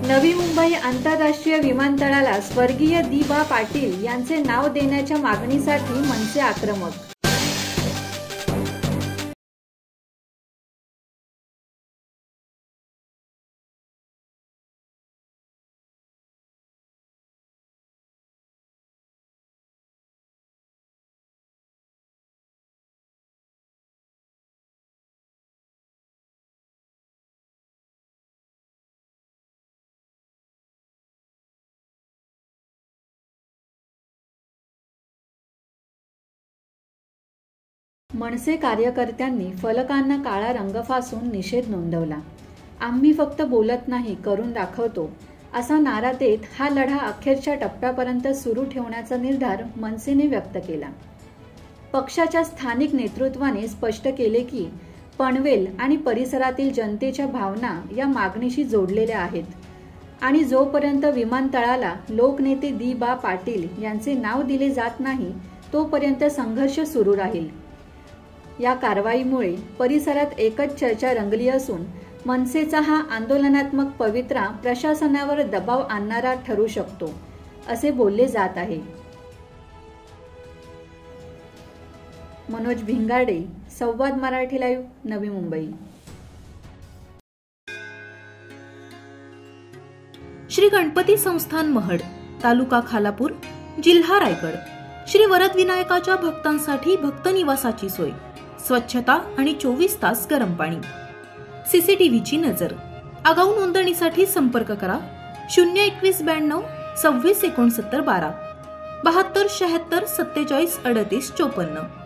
नवी मुंबई आंतरराष्ट्रीय विमानतळाला स्वर्गीय दी.बा. पाटील यांचे नाव देण्याच्या मागणीसाठी मनसे आक्रमक। मनसे कार्यकर्त्यांनी फलकांना काळा रंग फासून निषेध नोंदवला। आम्ही फक्त बोलत नाही, करून दाखवतो असा नारा देत हा लढा अखेरच्या टप्प्यापर्यंत सुरू ठेवण्याचा निर्धार मनसेने व्यक्त केला। पक्षाच्या स्थानिक नेतृत्वाने स्पष्ट केले की पनवेल आणि परिसरातील जनतेच्या भावना या मागणीशी जोडलेल्या आहेत आणि जोपर्यंत विमानतळाला लोकनेते दी.बा. पाटील यांचे नाव दिले जात नाही तोपर्यंत संघर्ष सुरू राहील। या कारवाईमुळे परिसरात एकच चर्चा रंगली असून मनसेचा हा आंदोलनात्मक पवित्रा प्रशासनावर दबाव आणणारा ठरू शकतो असे बोलले जात आहे। मनोज भिंगाडे, संवाद मराठी लाईव्ह, नवी मुंबई। श्री गणपती संस्थान महड, तालुका खालापूर, जिल्हा रायगड। श्री वरद विनायकाच्या भक्तांसाठी भक्त निवासाची सोय, स्वच्छता आणि 24 तास गरम पाणी, सीसीटीव्हीची नजर। आगाऊ नोंदणीसाठी संपर्क करा 02192 26 69 12 72 76 47 38 54।